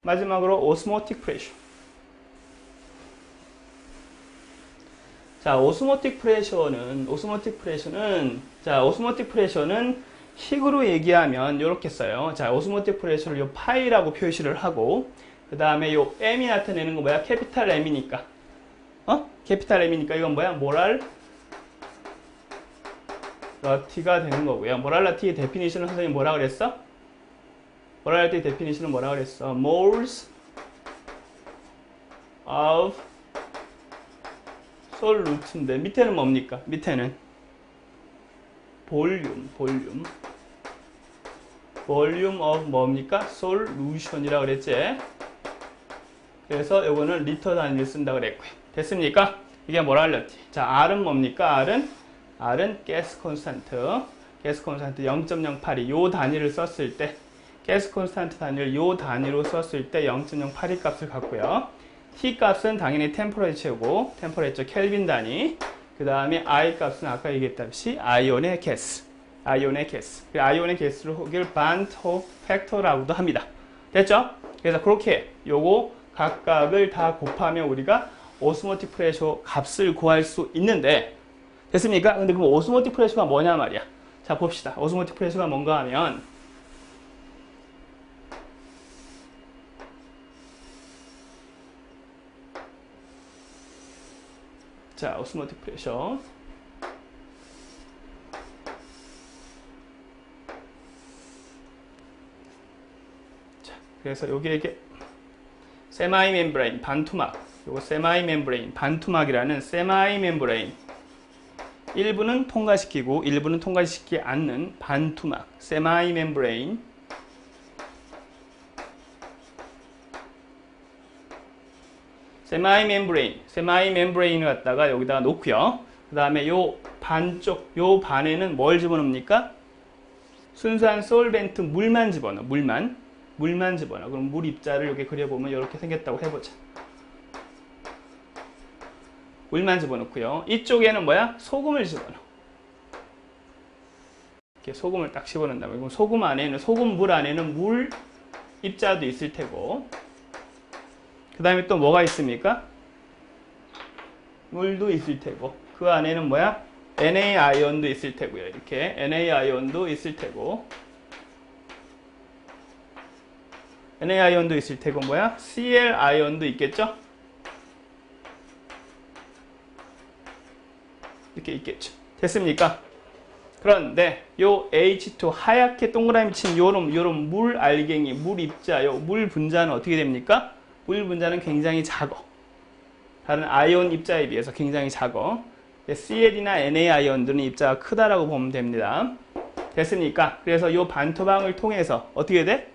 마지막으로 오스모틱 프레셔. 자, 오스모틱 프레셔는 식으로 얘기하면 이렇게 써요. 자, 오스모틱 프레셔를 요 파이라고 표시를 하고, 그 다음에 요 M이 나타내는 거 뭐야? 캐피탈 M이니까. 캐피탈 M이니까 이건 뭐야? 모랄 러티가 되는 거고요. 모랄러티의 데피니션은 선생님 뭐라 그랬어? 모랄러티의 데피니션은 뭐라 그랬어? moles of solute인데 밑에는 뭡니까? 밑에는 볼륨 of 뭡니까? solution이라고 그랬지? 그래서 요거는 리터 단위를 쓴다 그랬고요. 됐습니까? 이게 모랄러티. 자, R은 뭡니까? R은 가스 콘스탄트. 가스 콘스탄트 0.082 요 단위를 썼을 때, 가스 콘스탄트 단위를 요 단위로 썼을 때 0.082 값을 갖고요. T 값은 당연히 템퍼레처고, 템퍼레처 켈빈 단위. 그 다음에 I 값은 아까 얘기했다시피 아이온의 가스. 아이온의 가스를 호기를 반트 팩터라고도 합니다. 됐죠? 그래서 그렇게 요거 각각을 다 곱하면 우리가 오스모틱 프레셔 값을 구할 수 있는데, 됐습니까? 근데 그럼 오스모틱 프레셔가 뭐냐 말이야. 자, 봅시다. 오스모틱 프레셔가 뭔가 하면, 자, 오스모틱 프레셔. 자, 그래서 이게 세마이 멤브레인, 반투막. 요거 세마이 멤브레인, 반투막이라는 세마이 멤브레인. 일부는 통과시키고 일부는 통과시키지 않는 반투막, 세마이 멤브레인. 세마이 멤브레인을 갖다가 여기다가 놓고요. 그 다음에 요 반쪽, 요 반에는 뭘 집어넣습니까? 순수한 솔벤트 물만 집어넣어. 물만 집어넣어. 그럼 물 입자를 여기 그려보면 이렇게 생겼다고 해보자. 물만 집어넣고요. 이쪽에는 뭐야? 소금을 집어넣어. 이렇게 소금을 딱 집어넣는다면, 그럼 소금 물 안에는 물 입자도 있을 테고, 그 다음에 또 뭐가 있습니까? 물도 있을 테고, 그 안에는 뭐야? Na 아이온도 있을 테고요. 이렇게 Na 아이온도 있을 테고, Na 아이온도 있을 테고, 뭐야? Cl 아이온도 있겠죠? 이렇게 있겠죠. 됐습니까? 그런데 요 H2 하얗게 동그라미 친 요런 물 알갱이, 물 입자, 요 물 분자는 어떻게 됩니까? 물 분자는 굉장히 작어. 다른 아이온 입자에 비해서 굉장히 작어. CL이나 Na 아이온들은 입자가 크다라고 보면 됩니다. 됐습니까? 그래서 요 반토방을 통해서 어떻게 돼?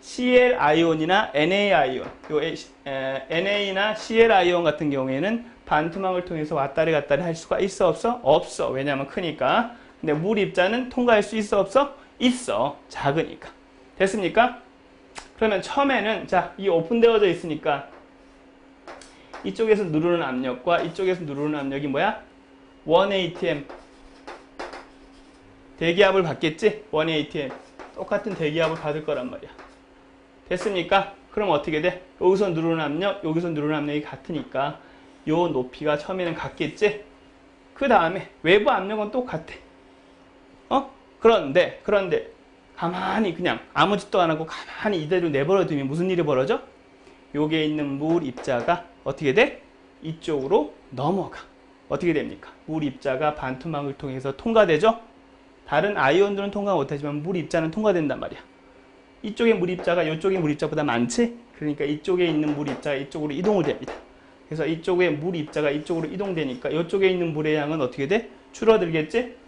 Cl 아이온이나 Na 아이온, Na나 Cl 아이온 같은 경우에는 반투막을 통해서 왔다리 갔다리 할 수가 있어 없어? 없어. 왜냐하면 크니까. 근데 물 입자는 통과할 수 있어 없어? 있어. 작으니까. 됐습니까? 그러면 처음에는 자, 이 오픈되어져 있으니까 이쪽에서 누르는 압력과 이쪽에서 누르는 압력이 뭐야? 1atm 대기압을 받겠지? 1atm 똑같은 대기압을 받을 거란 말이야. 됐습니까? 그럼 어떻게 돼? 여기서 누르는 압력, 여기서 누르는 압력이 같으니까 요 높이가 처음에는 같겠지? 그 다음에 외부 압력은 똑같아. 그런데 가만히 그냥 아무 짓도 안 하고 가만히 이대로 내버려 두면 무슨 일이 벌어져? 여기에 있는 물 입자가 어떻게 돼? 이쪽으로 넘어가. 어떻게 됩니까? 물 입자가 반투막을 통해서 통과되죠? 다른 아이온들은 통과 못하지만 물 입자는 통과된단 말이야. 이쪽에 물 입자가 이쪽에 물 입자보다 많지? 그러니까 이쪽에 있는 물 입자가 이쪽으로 이동을 됩니다. 그래서 이쪽에 물 입자가 이쪽으로 이동되니까 이쪽에 있는 물의 양은 어떻게 돼? 줄어들겠지?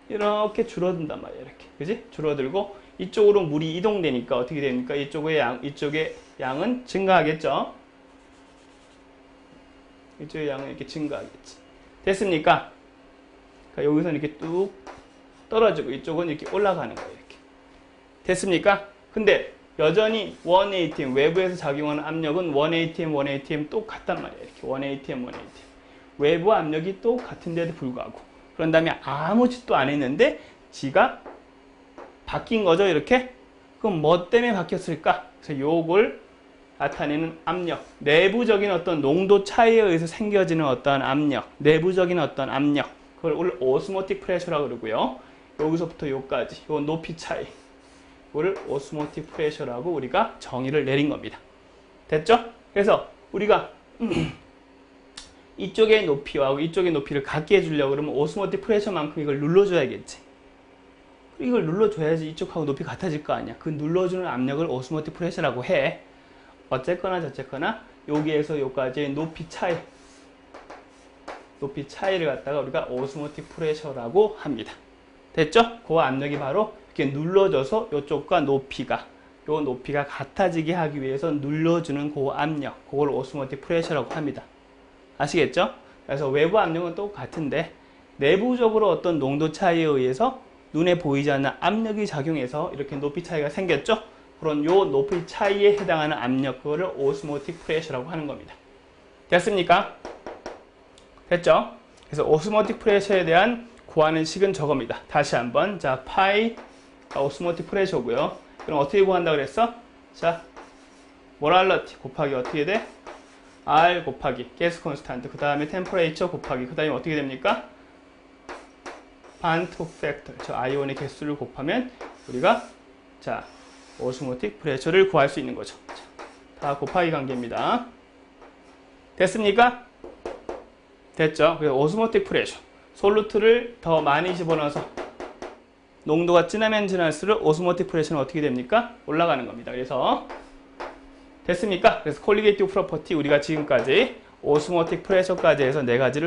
이렇게 줄어든단 말이야. 이렇게. 그지? 줄어들고 이쪽으로 물이 이동되니까 어떻게 됩니까? 이쪽의 양은 증가하겠죠? 이쪽의 양은 이렇게 증가하겠지. 됐습니까? 그러니까 여기서 이렇게 뚝 떨어지고 이쪽은 이렇게 올라가는 거예요. 이렇게. 됐습니까? 근데 여전히 1atm, 외부에서 작용하는 압력은 1atm 똑같단 말이에요. 이렇게 1atm. 외부 압력이 똑같은데도 불구하고. 그런 다음에 아무 짓도 안 했는데 지가 바뀐 거죠, 이렇게? 그럼 뭐 때문에 바뀌었을까? 그래서 요걸 나타내는 압력, 내부적인 어떤 농도 차이에 의해서 생겨지는 어떤 압력, 내부적인 어떤 압력, 그걸 오늘 오스모틱 프레셔라고 그러고요. 여기서부터 요까지, 요 높이 차이, 이거를 오스모틱 프레셔라고 우리가 정의를 내린 겁니다. 됐죠? 그래서 우리가 이쪽의 높이와 이쪽의 높이를 같게 해주려고 그러면 오스모틱 프레셔만큼 이걸 눌러줘야겠지. 이걸 눌러줘야지 이쪽하고 높이 같아질 거 아니야. 그 눌러주는 압력을 오스모틱 프레셔라고 해. 어쨌거나 저쨌거나 여기에서 여기까지의 높이 차이를 갖다가 우리가 오스모틱 프레셔라고 합니다. 됐죠? 그 압력이 바로 이렇게 눌러줘서 이쪽과 높이가 같아지게 하기 위해서 눌러주는 그 압력, 그걸 오스모틱 프레셔라고 합니다. 아시겠죠? 그래서 외부 압력은 똑같은데 내부적으로 어떤 농도 차이에 의해서 눈에 보이지 않는 압력이 작용해서 이렇게 높이 차이가 생겼죠? 그런 요 높이 차이에 해당하는 압력, 그거를 오스모틱 프레셔라고 하는 겁니다. 됐습니까? 됐죠? 그래서 오스모틱 프레셔에 대한 구하는 식은 저겁니다. 다시 한번. 자, 파이 오스모틱 프레셔고요. 그럼 어떻게 구한다 그랬어? 자, 모랄러티 곱하기 어떻게 돼? R 곱하기 가스 콘스탄트, 그 다음에 템퍼레이처 곱하기, 그 다음에 어떻게 됩니까? 반톡 팩터, 저 아이온의 개수를 곱하면 우리가 자 오스모틱 프레셔를 구할 수 있는 거죠. 자, 다 곱하기 관계입니다. 됐습니까? 됐죠? 그래서 오스모틱 프레셔, 솔루트를 더 많이 집어넣어서 농도가 진하면 진할수록 오스모틱 프레셔는 어떻게 됩니까? 올라가는 겁니다. 그래서 됐습니까? 그래서 콜리게이티브 프로퍼티 우리가 지금까지 오스모틱 프레셔까지 해서 4가지를